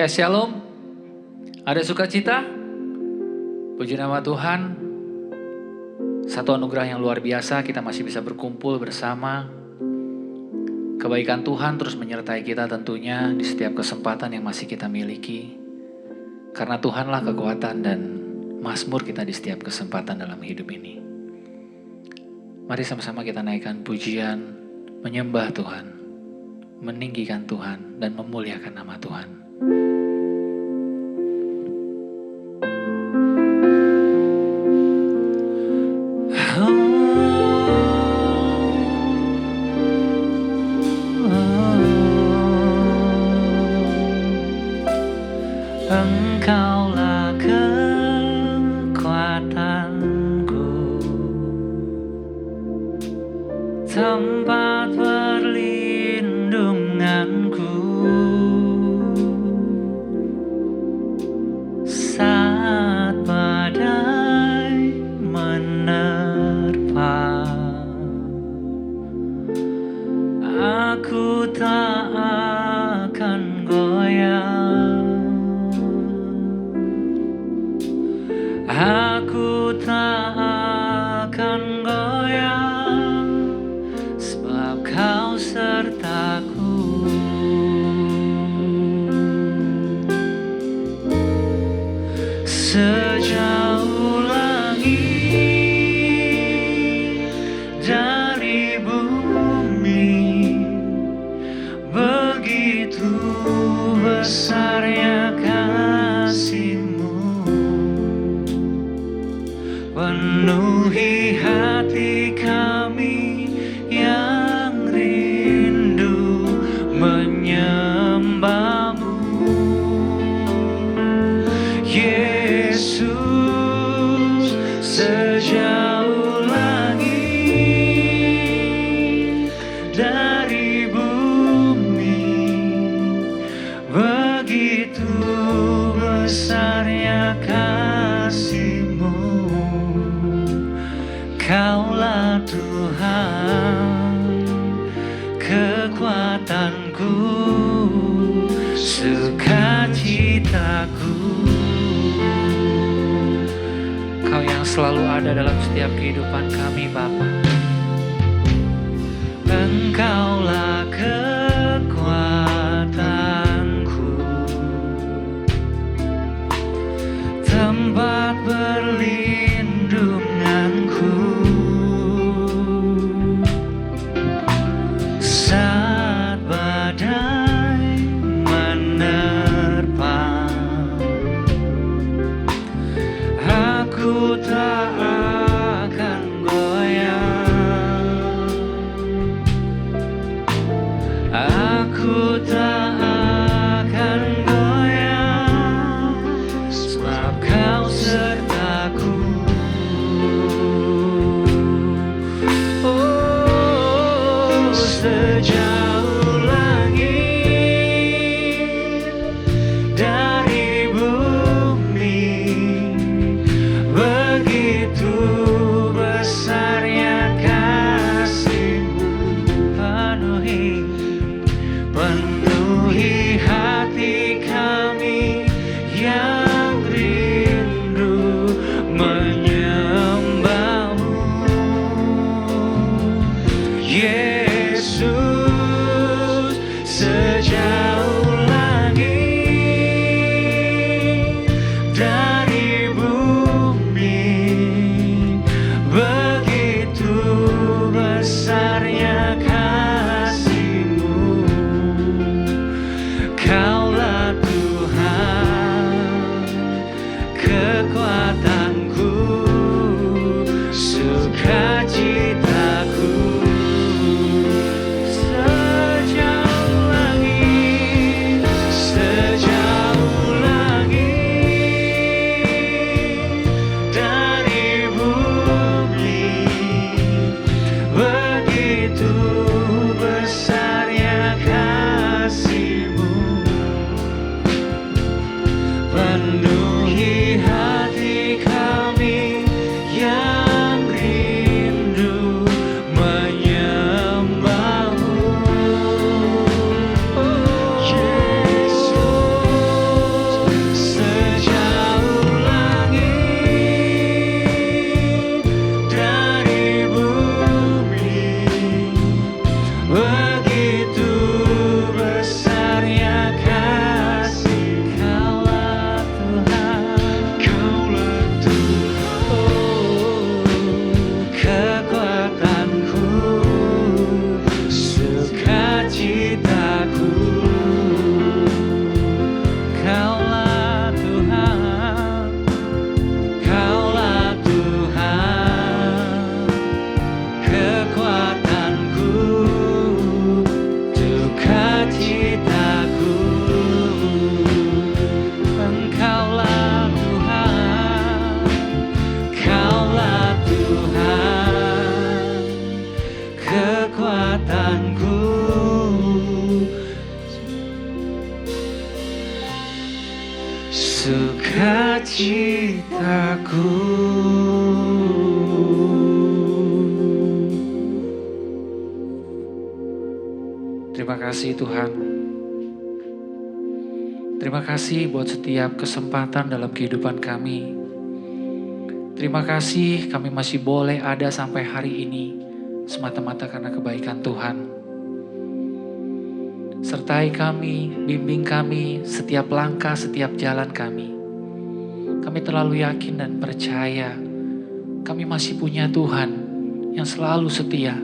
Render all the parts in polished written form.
Shalom. Ada sukacita? Puji nama Tuhan. Satu anugerah yang luar biasa, kita masih bisa berkumpul bersama. Kebaikan Tuhan terus menyertai kita tentunya di setiap kesempatan yang masih kita miliki. Karena Tuhanlah kekuatan dan mazmur kita di setiap kesempatan dalam hidup ini. Mari sama-sama kita naikkan pujian, menyembah Tuhan, meninggikan Tuhan, dan memuliakan nama Tuhan. Engkaulah kekuatanku, tempat perlindunganku, saat badai menerpa. Aku tak akan goyah. Aku tak akan goyah, sebab Kau sertaku. Sejauh langit dari bumi, begitu besarnya kasih-Mu. Penuhi hati kami yang rindu menyembah-Mu. Yesus, sejauh langit dari bumi, begitu besarnya kasih-Mu. Kaulah Tuhan, kekuatanku, sukacitaku. Kau yang selalu ada dalam setiap kehidupan kami, Bapa. Engkaulah kekuatanku, tempat perlindunganku, saat badai menerpa. Aku tak akan goyah. Aku tak akan goyah, sebab Kau sertaku. Oh, sejauh langit dari bumi, begitu besarnya kasih-Mu. Penuhi hati kami yang rindu menyembah-Mu. Yesus, Terima kasih Tuhan. Terima kasih buat setiap kesempatan dalam kehidupan kami. Terima kasih kami masih boleh ada sampai hari ini semata-mata karena kebaikan Tuhan. Sertai kami, bimbing kami setiap langkah, setiap jalan kami. Kami terlalu yakin dan percaya kami masih punya Tuhan yang selalu setia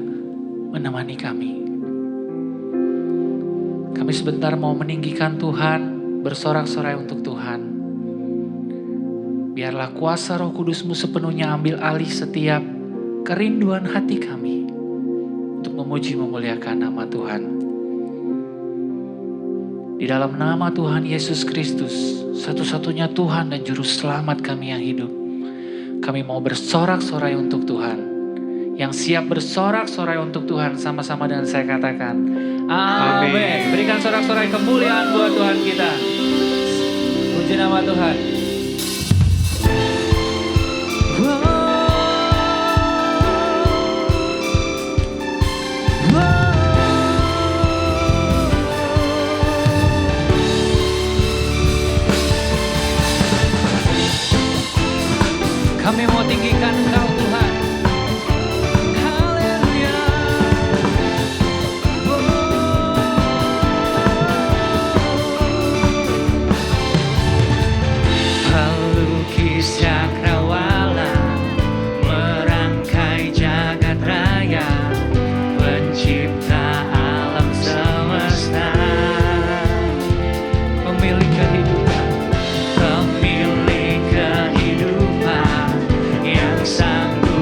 menemani kami. Kami sebentar mau meninggikan Tuhan, bersorak-sorai untuk Tuhan. Biarlah kuasa Roh Kudus-Mu sepenuhnya ambil alih setiap kerinduan hati kami untuk memuji memuliakan nama Tuhan. Di dalam nama Tuhan Yesus Kristus, satu-satunya Tuhan dan Juru Selamat kami yang hidup, kami mau bersorak-sorai untuk Tuhan. Yang siap bersorak-sorai untuk Tuhan sama-sama dengan saya katakan, amin. Berikan sorak-sorai kemuliaan buat Tuhan kita. Puji nama Tuhan. Kami mau tinggikan Engkau Tuhan. Haleluya. Pelukis cakrawala merangkai jagat raya, pencipta alam semesta, Pemilik kehidupan, pemilik kehidupan yang sanggup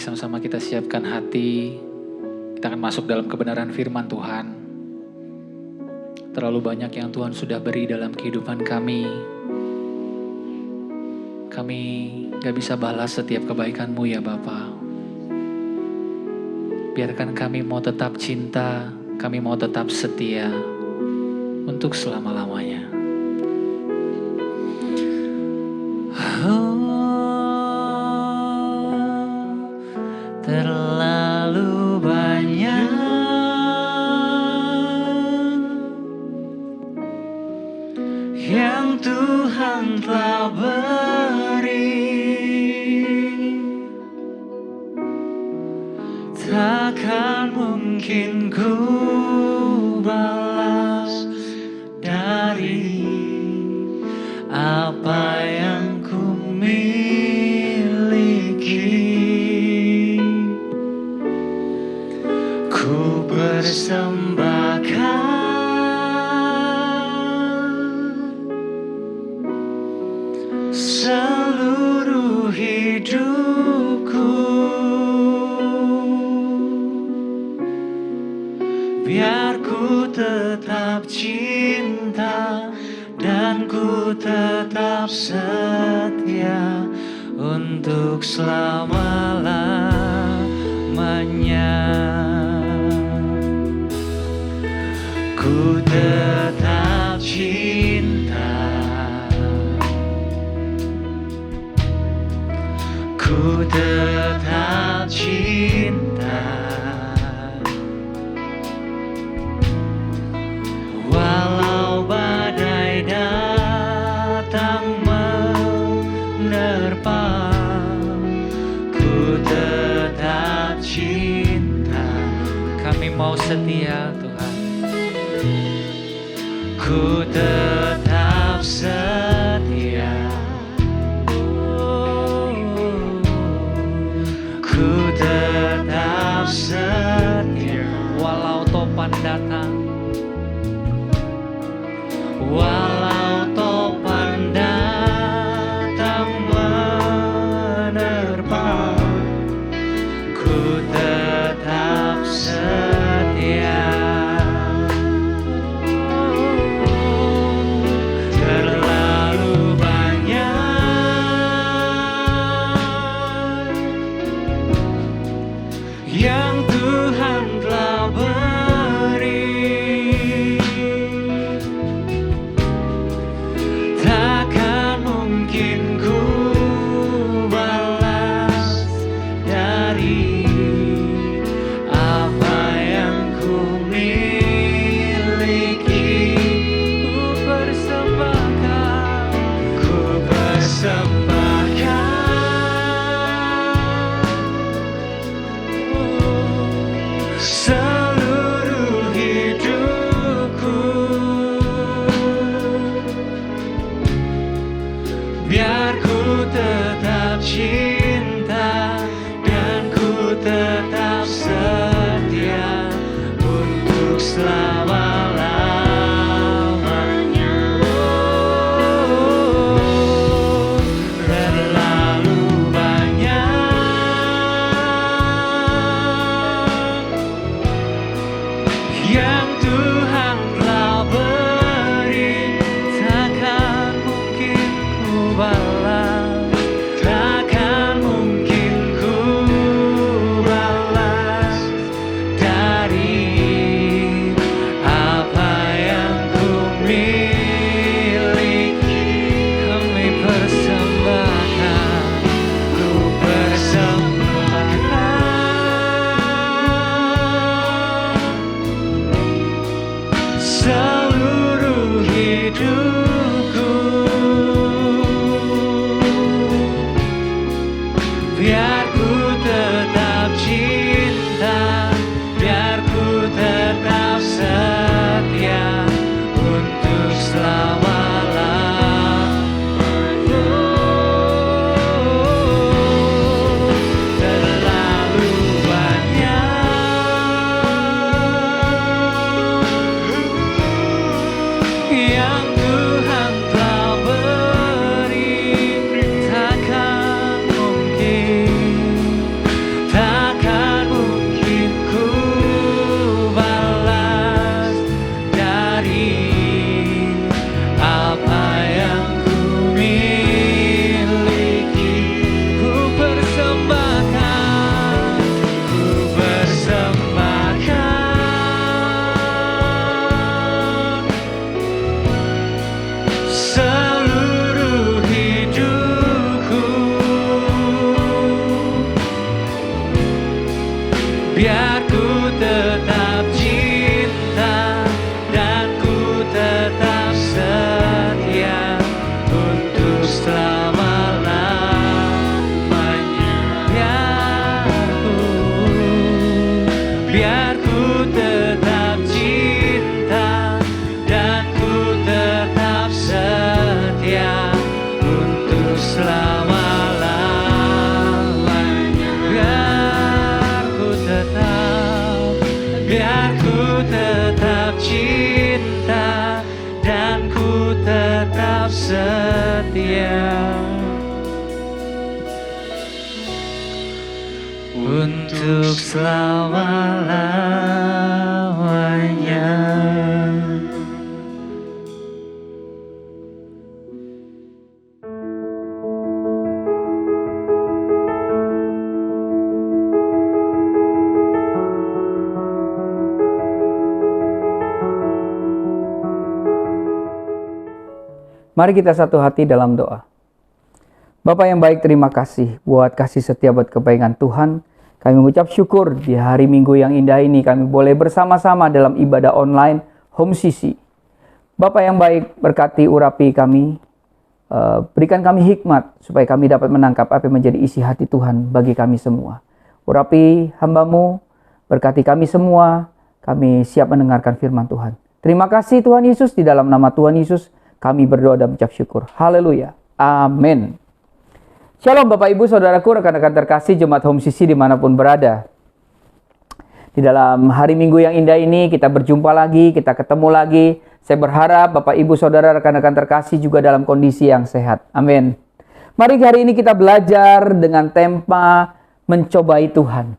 sama-sama kita siapkan hati. Kita akan masuk dalam kebenaran firman Tuhan. Terlalu banyak yang Tuhan sudah beri dalam kehidupan kami. Kami gak bisa balas setiap kebaikan-Mu ya Bapa. Biarkan kami mau tetap cinta, kami mau tetap setia untuk selama-lamanya. Terlalu banyak yang Tuhan telah beri, takkan mungkin ku balas dari apa yang ku miliki. Ku persembahkan seluruh hidupku, biar ku tetap cinta dan ku tetap setia untuk selama-lamanya. Ku tetap cinta, ku tetap cinta, walau badai datang menerpa. Ku tetap cinta, Kami mau setia Tuhan. ku tetap setia. Ku tetap setia, Walau topan datang, walau topan datang menerpa. Ku tetap setia. Terlalu banyak yang Tuhan telah beri, takkan mungkin ku balas dari apa yang ku miliki. Ku persembahkan seluruh hidupku, biar ku tetap cinta dan ku tetap setia untuk selama-lamanya. Terlalu banyak yang Tuhan telah beri, takkan mungkin ku balas, takkan mungkin ku balas selama-lamanya. Biar ku tetap cinta dan ku tetap setia untuk selama-lamanya. Biar ku tetap cinta dan ku tetap setia untuk selama-lamanya. Mari kita satu hati dalam doa. Bapa yang baik, terima kasih buat kasih setia buat kebaikan Tuhan. Kami mengucap syukur di hari Minggu yang indah ini kami boleh bersama-sama dalam ibadah online Home CC. Bapa yang baik, berkati urapi kami, berikan kami hikmat supaya kami dapat menangkap apa yang menjadi isi hati Tuhan bagi kami semua. Urapi hamba-Mu, berkati kami semua, kami siap mendengarkan firman Tuhan. Terima kasih Tuhan Yesus, di dalam nama Tuhan Yesus kami berdoa dan mengucap syukur. Haleluya. Amin. Shalom Bapak Ibu Saudaraku, rekan-rekan terkasih Jemaat Home CC dimanapun berada. Di dalam hari Minggu yang indah ini kita berjumpa lagi, kita ketemu lagi. Saya berharap Bapak Ibu Saudara, rekan-rekan terkasih juga dalam kondisi yang sehat. Amin. Mari hari ini kita belajar dengan tema mencobai Tuhan.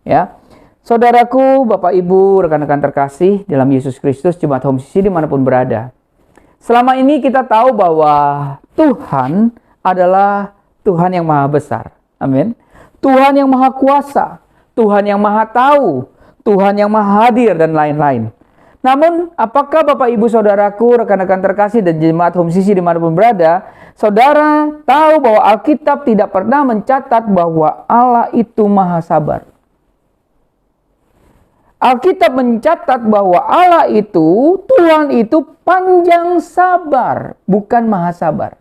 Ya, Saudaraku, Bapak Ibu, rekan-rekan terkasih dalam Yesus Kristus, Jemaat Home CC dimanapun berada. Selama ini kita tahu bahwa Tuhan adalah Tuhan yang maha besar. Amin. Tuhan yang maha kuasa, Tuhan yang maha tahu, Tuhan yang maha hadir dan lain-lain. Namun, apakah Bapak Ibu Saudaraku, rekan-rekan terkasih dan Jemaat Home CC dimanapun berada, saudara tahu bahwa Alkitab tidak pernah mencatat bahwa Allah itu maha sabar. Alkitab mencatat bahwa Allah itu, Tuhan itu panjang sabar, bukan maha sabar.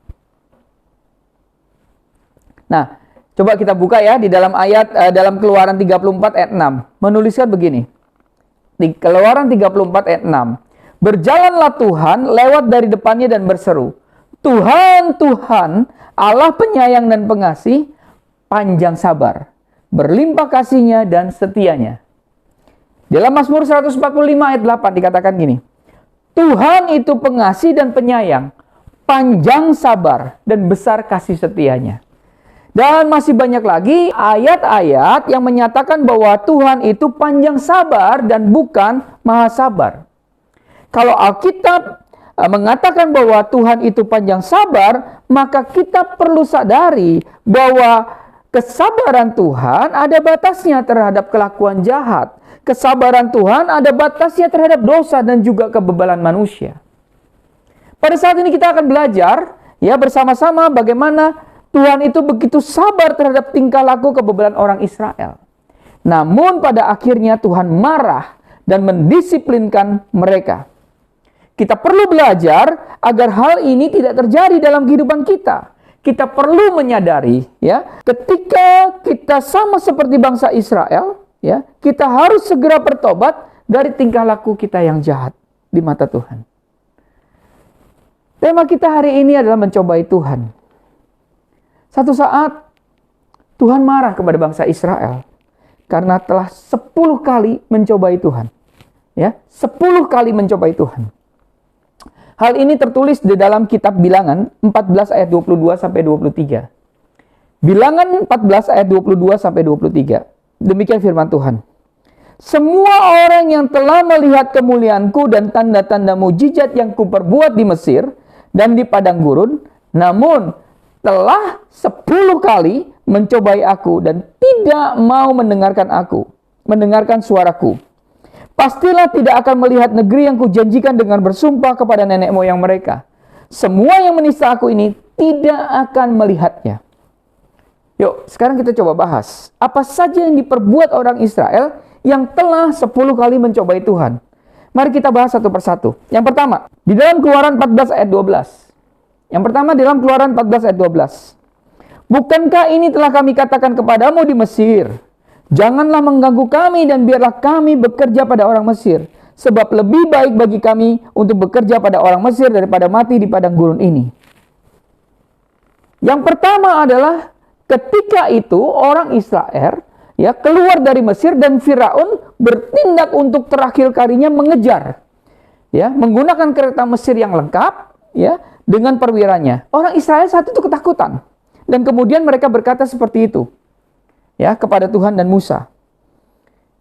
Nah, coba kita buka ya di dalam ayat dalam Keluaran 34 ayat 6. Menuliskan begini. Di Keluaran 34 ayat 6. Berjalanlah Tuhan lewat dari depannya dan berseru, Tuhan, Tuhan, Allah penyayang dan pengasih, panjang sabar, berlimpah kasihnya dan setianya. Dalam Mazmur 145 ayat 8 dikatakan gini, Tuhan itu pengasih dan penyayang, panjang sabar dan besar kasih setianya. Dan masih banyak lagi ayat-ayat yang menyatakan bahwa Tuhan itu panjang sabar dan bukan maha sabar. Kalau Alkitab mengatakan bahwa Tuhan itu panjang sabar, maka kita perlu sadari bahwa kesabaran Tuhan ada batasnya terhadap kelakuan jahat. Kesabaran Tuhan ada batasnya terhadap dosa dan juga kebebalan manusia. Pada saat ini kita akan belajar ya bersama-sama bagaimana Tuhan itu begitu sabar terhadap tingkah laku kebebalan orang Israel. Namun pada akhirnya Tuhan marah dan mendisiplinkan mereka. Kita perlu belajar agar hal ini tidak terjadi dalam kehidupan kita. Kita perlu menyadari ya, ketika kita sama seperti bangsa Israel, ya, kita harus segera bertobat dari tingkah laku kita yang jahat di mata Tuhan. Tema kita hari ini adalah mencobai Tuhan. Satu saat Tuhan marah kepada bangsa Israel karena telah 10 kali mencobai Tuhan. Ya, 10 kali mencobai Tuhan. Hal ini tertulis di dalam kitab Bilangan 14 ayat 22 sampai 23. Bilangan 14 ayat 22 sampai 23. Demikian firman Tuhan. Semua orang yang telah melihat kemuliaanku dan tanda-tanda mujizat yang kuperbuat di Mesir dan di padang gurun, namun telah 10 kali mencobai aku dan tidak mau mendengarkan suaraku. Pastilah tidak akan melihat negeri yang kujanjikan dengan bersumpah kepada nenek moyang mereka. Semua yang menista aku ini tidak akan melihatnya. Yuk, sekarang kita coba bahas. Apa saja yang diperbuat orang Israel yang telah 10 kali mencobai Tuhan? Mari kita bahas satu persatu. Yang pertama, di dalam Keluaran 14 ayat 12. Yang pertama dalam Keluaran 14 ayat 12. Bukankah ini telah kami katakan kepadamu di Mesir? Janganlah mengganggu kami dan biarlah kami bekerja pada orang Mesir. Sebab lebih baik bagi kami untuk bekerja pada orang Mesir daripada mati di padang gurun ini. Yang pertama adalah ketika itu orang Israel ya keluar dari Mesir dan Firaun bertindak untuk terakhir kalinya mengejar. Ya, menggunakan kereta Mesir yang lengkap ya dengan perwiranya. Orang Israel saat itu ketakutan. Dan kemudian mereka berkata seperti itu. Ya, kepada Tuhan dan Musa.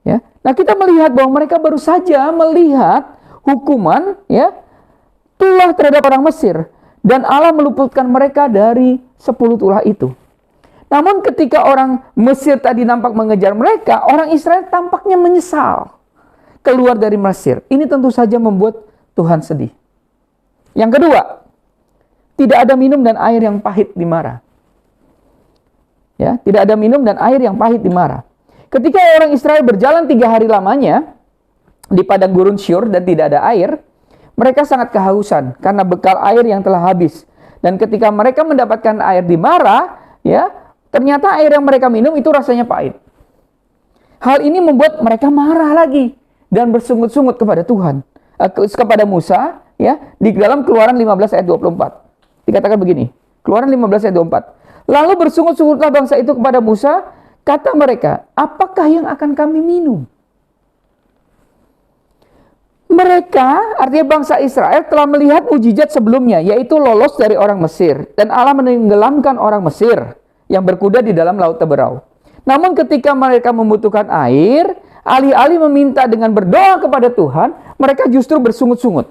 Ya. Nah, kita melihat bahwa mereka baru saja melihat hukuman ya tulah terhadap orang Mesir dan Allah meluputkan mereka dari 10 tulah itu. Namun ketika orang Mesir tadi nampak mengejar mereka, orang Israel tampaknya menyesal keluar dari Mesir. Ini tentu saja membuat Tuhan sedih. Yang kedua, tidak ada minum dan air yang pahit di Mara. Ya, tidak ada minum dan air yang pahit di Mara. Ketika orang Israel berjalan 3 hari lamanya di padang gurun Syur dan tidak ada air, mereka sangat kehausan karena bekal air yang telah habis. Dan ketika mereka mendapatkan air di Mara, ya, ternyata air yang mereka minum itu rasanya pahit. Hal ini membuat mereka marah lagi dan bersungut-sungut kepada Tuhan, kepada Musa, ya, di dalam Keluaran 15 ayat 24. Dikatakan begini, Keluaran 15 ayat 24. Lalu bersungut-sungutlah bangsa itu kepada Musa. Kata mereka, apakah yang akan kami minum? Mereka, artinya bangsa Israel, telah melihat mujizat sebelumnya, yaitu lolos dari orang Mesir. Dan Allah menenggelamkan orang Mesir yang berkuda di dalam laut Teberau. Namun ketika mereka membutuhkan air, alih-alih meminta dengan berdoa kepada Tuhan, mereka justru bersungut-sungut.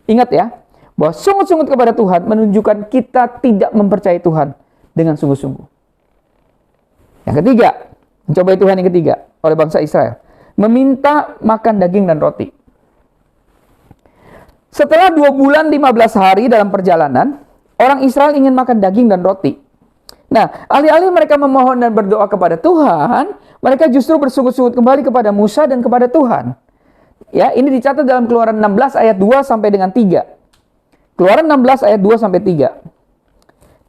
Ingat ya, bahwa sungut-sungut kepada Tuhan menunjukkan kita tidak mempercayai Tuhan dengan sungguh-sungguh. Yang ketiga, mencobai Tuhan yang ketiga oleh bangsa Israel, meminta makan daging dan roti. Setelah 2 bulan 15 hari dalam perjalanan, orang Israel ingin makan daging dan roti. Nah, alih-alih mereka memohon dan berdoa kepada Tuhan, mereka justru bersungut-sungut kembali kepada Musa dan kepada Tuhan. Ya, ini dicatat dalam Keluaran 16 ayat 2 sampai dengan 3. Keluaran 16 ayat 2 sampai 3.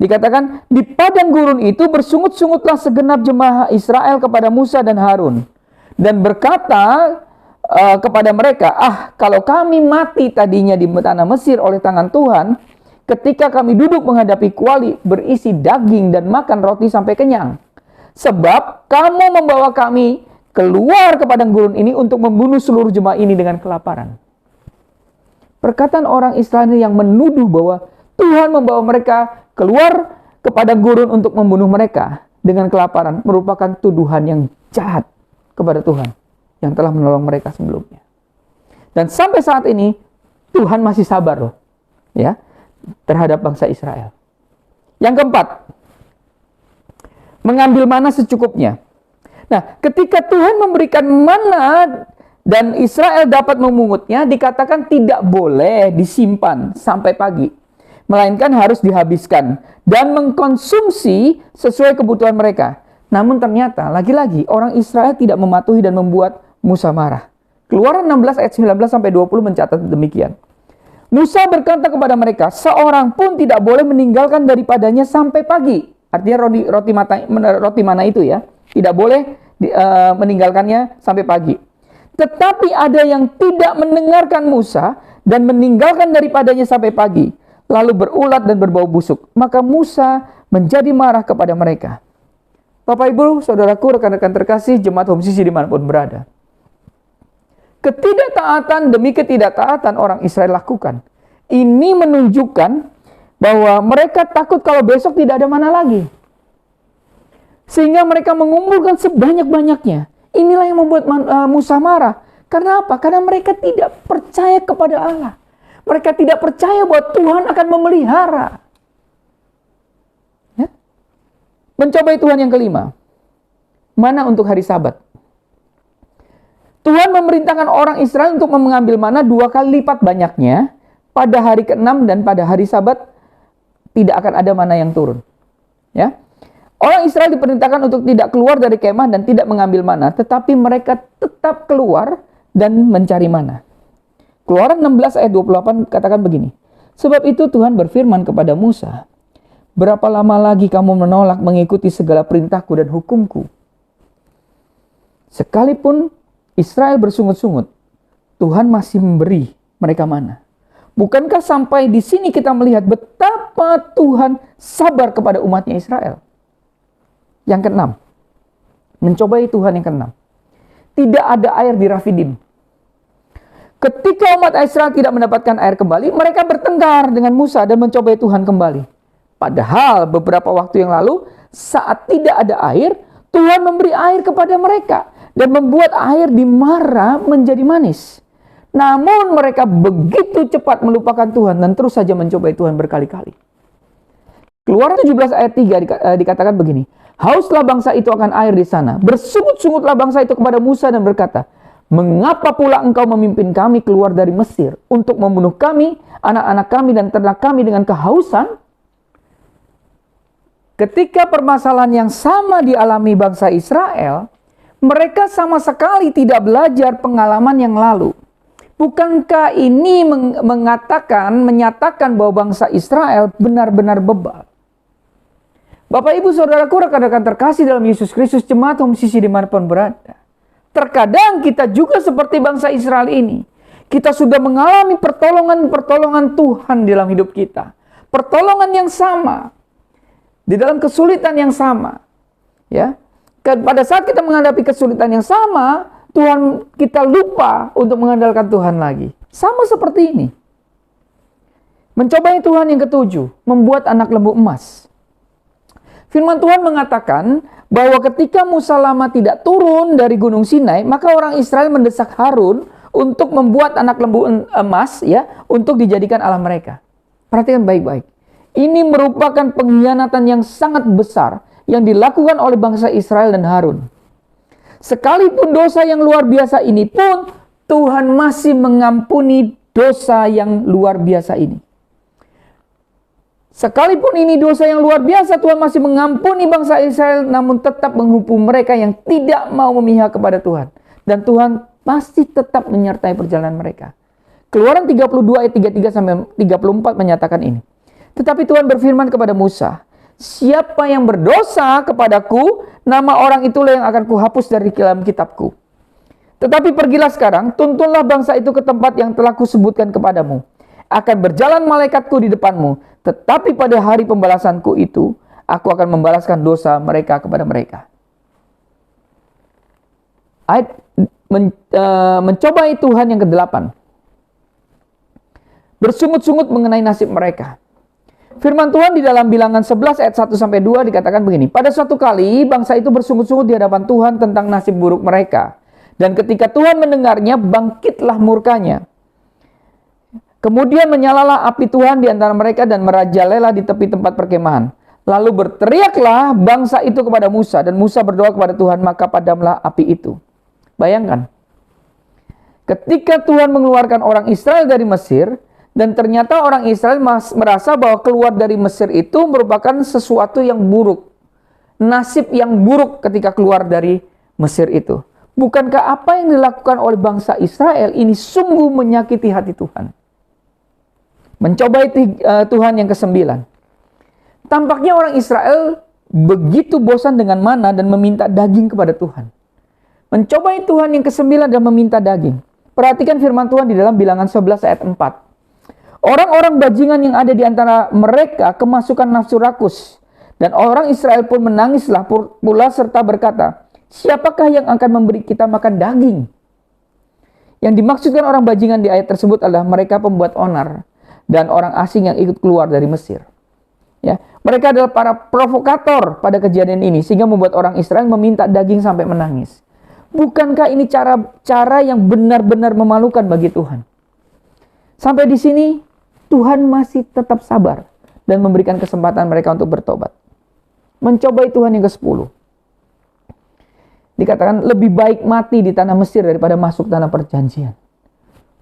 Dikatakan, di padang gurun itu bersungut-sungutlah segenap jemaah Israel kepada Musa dan Harun. Dan berkata kepada mereka, kalau kami mati tadinya di tanah Mesir oleh tangan Tuhan, ketika kami duduk menghadapi kuali berisi daging dan makan roti sampai kenyang. Sebab kamu membawa kami keluar ke padang gurun ini untuk membunuh seluruh jemaah ini dengan kelaparan. Perkataan orang Israel yang menuduh bahwa Tuhan membawa mereka keluar ke padang gurun untuk membunuh mereka dengan kelaparan merupakan tuduhan yang jahat kepada Tuhan yang telah menolong mereka sebelumnya. Dan sampai saat ini Tuhan masih sabar loh, ya, terhadap bangsa Israel. Yang keempat, mengambil mana secukupnya. Nah, ketika Tuhan memberikan mana dan Israel dapat memungutnya, dikatakan tidak boleh disimpan sampai pagi, melainkan harus dihabiskan dan mengkonsumsi sesuai kebutuhan mereka. Namun ternyata, lagi-lagi orang Israel tidak mematuhi dan membuat Musa marah. Keluaran 16 ayat 19 sampai 20 mencatat demikian. Musa berkata kepada mereka, seorang pun tidak boleh meninggalkan daripadanya sampai pagi. Artinya roti mana itu ya, tidak boleh meninggalkannya sampai pagi. Tetapi ada yang tidak mendengarkan Musa dan meninggalkan daripadanya sampai pagi, lalu berulat dan berbau busuk. Maka Musa menjadi marah kepada mereka. Bapak Ibu, saudaraku, rekan-rekan terkasih, jemaat Home Sisi dimanapun berada. Ketidaktaatan demi ketidaktaatan orang Israel lakukan. Ini menunjukkan bahwa mereka takut kalau besok tidak ada mana lagi. Sehingga mereka mengumpulkan sebanyak-banyaknya. Inilah yang membuat Musa marah. Karena apa? Karena mereka tidak percaya kepada Allah. Mereka tidak percaya bahwa Tuhan akan memelihara. Ya? Mencobai Tuhan yang kelima. Mana untuk hari Sabat? Tuhan memerintahkan orang Israel untuk mengambil mana 2 kali lipat banyaknya pada hari ke-6 dan pada hari Sabat tidak akan ada mana yang turun. Ya. Orang Israel diperintahkan untuk tidak keluar dari kemah dan tidak mengambil mana, tetapi mereka tetap keluar dan mencari mana. Keluaran 16 ayat 28 katakan begini. Sebab itu Tuhan berfirman kepada Musa, berapa lama lagi kamu menolak mengikuti segala perintahku dan hukumku? Sekalipun Israel bersungut-sungut, Tuhan masih memberi mereka mana. Bukankah sampai di sini kita melihat betapa Tuhan sabar kepada umatnya Israel? Yang keenam, mencobai Tuhan yang keenam. Tidak ada air di Rafidim. Ketika umat Israel tidak mendapatkan air kembali, mereka bertengkar dengan Musa dan mencobai Tuhan kembali. Padahal beberapa waktu yang lalu, saat tidak ada air, Tuhan memberi air kepada mereka dan membuat air di Mara menjadi manis. Namun mereka begitu cepat melupakan Tuhan dan terus saja mencobai Tuhan berkali-kali. Keluaran 17 ayat 3 dikatakan begini, hauslah bangsa itu akan air di sana. Bersungut-sungutlah bangsa itu kepada Musa dan berkata, mengapa pula engkau memimpin kami keluar dari Mesir untuk membunuh kami, anak-anak kami dan ternak kami dengan kehausan? Ketika permasalahan yang sama dialami bangsa Israel, mereka sama sekali tidak belajar pengalaman yang lalu. Bukankah ini menyatakan bahwa bangsa Israel benar-benar bebal? Bapak, Ibu, Saudaraku, rekan-rekan terkasih dalam Yesus Kristus, jemaat Home Sisi dimanapun berada. Terkadang kita juga seperti bangsa Israel ini. Kita sudah mengalami pertolongan-pertolongan Tuhan dalam hidup kita. Pertolongan yang sama. Di dalam kesulitan yang sama. Ya. Pada saat kita menghadapi kesulitan yang sama, Tuhan, kita lupa untuk mengandalkan Tuhan lagi. Sama seperti ini. Mencobai Tuhan yang ketujuh, membuat anak lembu emas. Firman Tuhan mengatakan bahwa ketika Musa lama tidak turun dari Gunung Sinai, maka orang Israel mendesak Harun untuk membuat anak lembu emas, ya, untuk dijadikan Allah mereka. Perhatikan baik-baik. Ini merupakan pengkhianatan yang sangat besar yang dilakukan oleh bangsa Israel dan Harun. Sekalipun dosa yang luar biasa ini pun, Tuhan masih mengampuni dosa yang luar biasa ini. Sekalipun ini dosa yang luar biasa, Tuhan masih mengampuni bangsa Israel, namun tetap menghukum mereka yang tidak mau memihak kepada Tuhan. Dan Tuhan pasti tetap menyertai perjalanan mereka. Keluaran 32 ayat 33 sampai 34 menyatakan ini. Tetapi Tuhan berfirman kepada Musa, siapa yang berdosa kepadaku, nama orang itulah yang akan kuhapus dari dalam kitabku. Tetapi pergilah sekarang, tuntunlah bangsa itu ke tempat yang telah kusebutkan kepadamu. Akan berjalan malaikatku di depanmu, tetapi pada hari pembalasanku itu, aku akan membalaskan dosa mereka kepada mereka. Ayat mencobai Tuhan yang ke-8. Bersungut-sungut mengenai nasib mereka. Firman Tuhan di dalam Bilangan 11 ayat 1 sampai 2 dikatakan begini. Pada suatu kali bangsa itu bersungut-sungut di hadapan Tuhan tentang nasib buruk mereka. Dan ketika Tuhan mendengarnya, bangkitlah murkanya. Kemudian menyalalah api Tuhan di antara mereka dan merajalela di tepi tempat perkemahan. Lalu berteriaklah bangsa itu kepada Musa, dan Musa berdoa kepada Tuhan, maka padamlah api itu. Bayangkan, ketika Tuhan mengeluarkan orang Israel dari Mesir, dan ternyata orang Israel merasa bahwa keluar dari Mesir itu merupakan sesuatu yang buruk. Nasib yang buruk ketika keluar dari Mesir itu. Bukankah apa yang dilakukan oleh bangsa Israel ini sungguh menyakiti hati Tuhan? Mencobai Tuhan yang ke-9. Tampaknya orang Israel begitu bosan dengan mana dan meminta daging kepada Tuhan. Mencobai Tuhan yang ke-9 dan meminta daging. Perhatikan firman Tuhan di dalam Bilangan 11 ayat 4. Orang-orang bajingan yang ada di antara mereka kemasukan nafsu rakus. Dan orang Israel pun menangislah pula serta berkata, siapakah yang akan memberi kita makan daging? Yang dimaksudkan orang bajingan di ayat tersebut adalah mereka pembuat onar dan orang asing yang ikut keluar dari Mesir. Ya, mereka adalah para provokator pada kejadian ini sehingga membuat orang Israel meminta daging sampai menangis. Bukankah ini cara yang benar-benar memalukan bagi Tuhan? Sampai di sini Tuhan masih tetap sabar dan memberikan kesempatan mereka untuk bertobat. Mencobai Tuhan yang ke-10. Dikatakan lebih baik mati di tanah Mesir daripada masuk tanah perjanjian.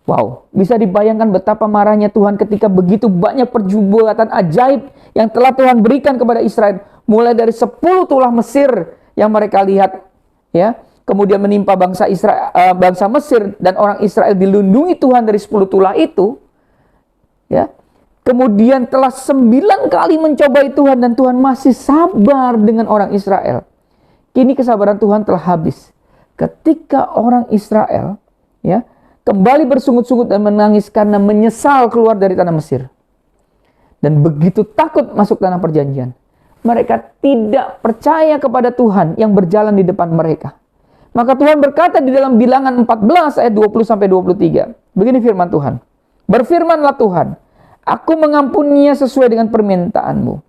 Wow, bisa dibayangkan betapa marahnya Tuhan ketika begitu banyak perbuatan ajaib yang telah Tuhan berikan kepada Israel. Mulai dari 10 tulah Mesir yang mereka lihat, ya, kemudian menimpa bangsa Mesir dan orang Israel dilindungi Tuhan dari 10 tulah itu, ya. kemudian telah 9 kali mencobai Tuhan dan Tuhan masih sabar dengan orang Israel. Kini kesabaran Tuhan telah habis. Ketika orang Israel ya kembali bersungut-sungut dan menangis karena menyesal keluar dari tanah Mesir. Dan begitu takut masuk tanah perjanjian. Mereka tidak percaya kepada Tuhan yang berjalan di depan mereka. Maka Tuhan berkata di dalam Bilangan 14 ayat 20-23. Begini firman Tuhan. Berfirmanlah Tuhan, aku mengampuninya sesuai dengan permintaanmu.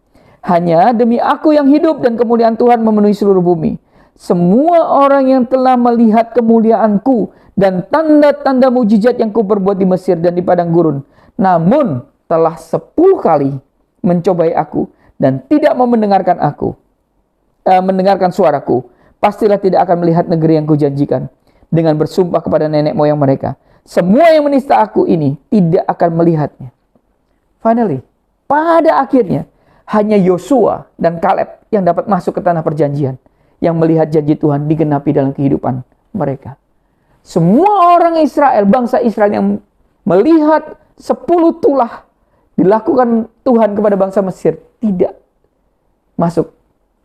Hanya demi aku yang hidup dan kemuliaan Tuhan memenuhi seluruh bumi. Semua orang yang telah melihat kemuliaanku dan tanda-tanda mujizat yang kuperbuat di Mesir dan di padang gurun, namun telah 10 kali mencobai aku dan tidak mau mendengarkan suaraku, pastilah tidak akan melihat negeri yang kujanjikan dengan bersumpah kepada nenek moyang mereka. Semua yang menista aku ini tidak akan melihatnya. Finally, pada akhirnya hanya Yosua dan Kaleb yang dapat masuk ke tanah perjanjian, yang melihat janji Tuhan digenapi dalam kehidupan mereka. Semua orang Israel, bangsa Israel yang melihat 10 tulah dilakukan Tuhan kepada bangsa Mesir, tidak masuk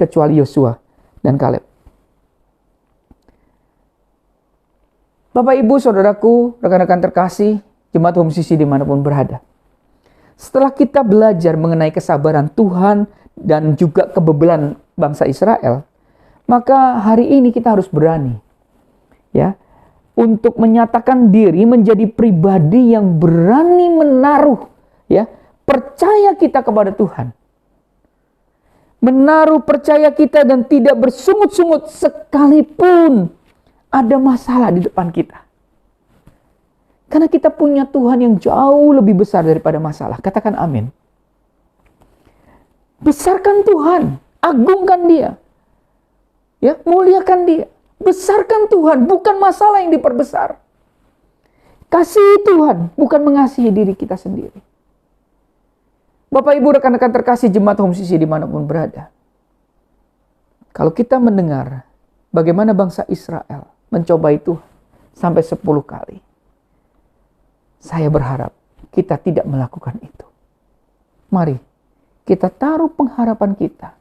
kecuali Yosua dan Kaleb. Bapak, Ibu, Saudaraku, rekan-rekan terkasih, Jemaat Home CC dimanapun berada. Setelah kita belajar mengenai kesabaran Tuhan dan juga kebebelan bangsa Israel, maka hari ini kita harus berani ya untuk menyatakan diri menjadi pribadi yang berani menaruh ya percaya kita kepada Tuhan. Menaruh percaya kita dan tidak bersungut-sungut sekalipun ada masalah di depan kita. Karena kita punya Tuhan yang jauh lebih besar daripada masalah. Katakan amin. Besarkan Tuhan, agungkan Dia. Ya, muliakan Dia. Besarkan Tuhan, bukan masalah yang diperbesar. Kasihi Tuhan, bukan mengasihi diri kita sendiri. Bapak, Ibu, rekan-rekan terkasih Jemaat Home CC dimanapun berada. Kalau kita mendengar bagaimana bangsa Israel mencobai Tuhan sampai 10 kali. Saya berharap kita tidak melakukan itu. Mari kita taruh pengharapan kita.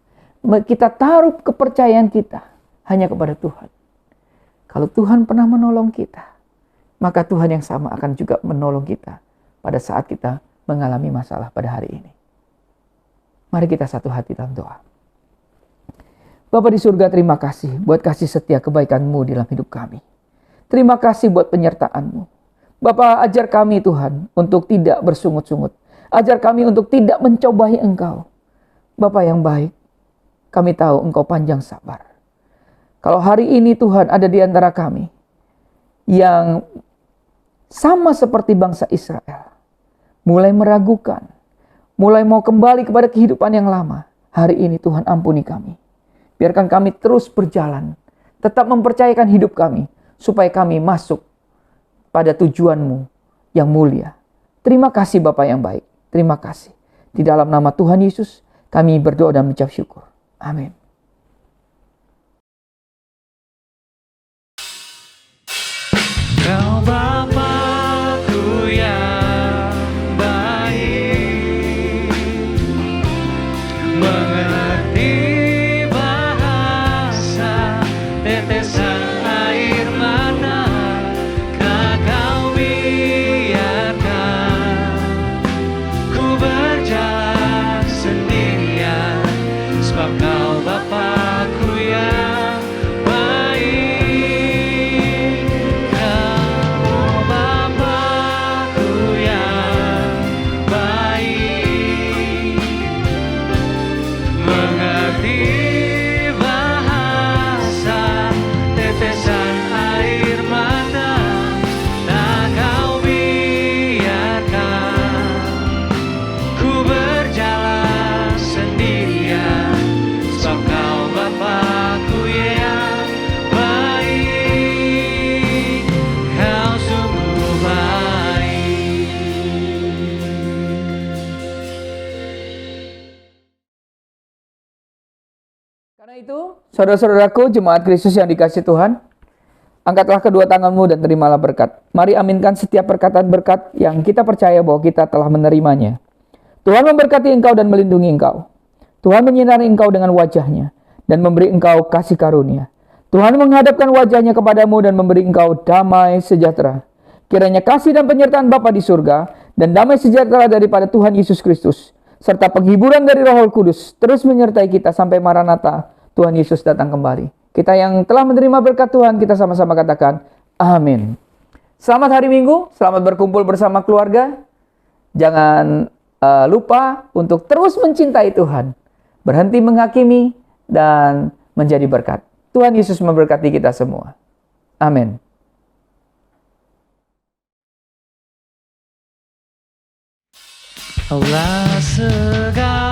Kita taruh kepercayaan kita hanya kepada Tuhan. Kalau Tuhan pernah menolong kita, maka Tuhan yang sama akan juga menolong kita pada saat kita mengalami masalah pada hari ini. Mari kita satu hati dalam doa. Bapa di surga, terima kasih buat kasih setia kebaikan-Mu dalam hidup kami. Terima kasih buat penyertaan-Mu. Bapa, ajar kami Tuhan untuk tidak bersungut-sungut. Ajar kami untuk tidak mencobai Engkau. Bapa yang baik, kami tahu Engkau panjang sabar. Kalau hari ini Tuhan ada di antara kami yang sama seperti bangsa Israel, mulai meragukan, mulai mau kembali kepada kehidupan yang lama, hari ini Tuhan ampuni kami. Biarkan kami terus berjalan, tetap mempercayakan hidup kami, supaya kami masuk pada tujuan-Mu yang mulia. Terima kasih Bapa yang baik, terima kasih. Di dalam nama Tuhan Yesus, kami berdoa dan mengucap syukur. Amin. Kau Bapa-Ku yang baik, mengerti bahasa tetesan air mata, Kau biarkan ku berjalan sendirian, sebab Kau Bapa-Ku yang baik. Kau Bapa-Ku yang baik, mengerti bahasa tetesan air mata, tak Kau biarkan ku berjalan sendirian, sebab Kau Bapa-Ku yang baik. Kau sungguh baik. Karena itu, saudara-saudaraku, jemaat Kristus yang dikasihi Tuhan, angkatlah kedua tanganmu dan terimalah berkat. Mari aminkan setiap perkataan berkat yang kita percaya bahwa kita telah menerimanya. Tuhan memberkati engkau dan melindungi engkau. Tuhan menyinari engkau dengan wajah-Nya dan memberi engkau kasih karunia. Tuhan menghadapkan wajah-Nya kepadamu dan memberi engkau damai sejahtera. Kiranya kasih dan penyertaan Bapa di surga dan damai sejahtera daripada Tuhan Yesus Kristus serta penghiburan dari Roh Kudus terus menyertai kita sampai Maranatha, Tuhan Yesus datang kembali. Kita yang telah menerima berkat Tuhan, kita sama-sama katakan amin. Selamat hari Minggu, selamat berkumpul bersama keluarga. Jangan lupa untuk terus mencintai Tuhan, berhenti menghakimi, dan menjadi berkat. Tuhan Yesus memberkati kita semua. Amin. Allah segala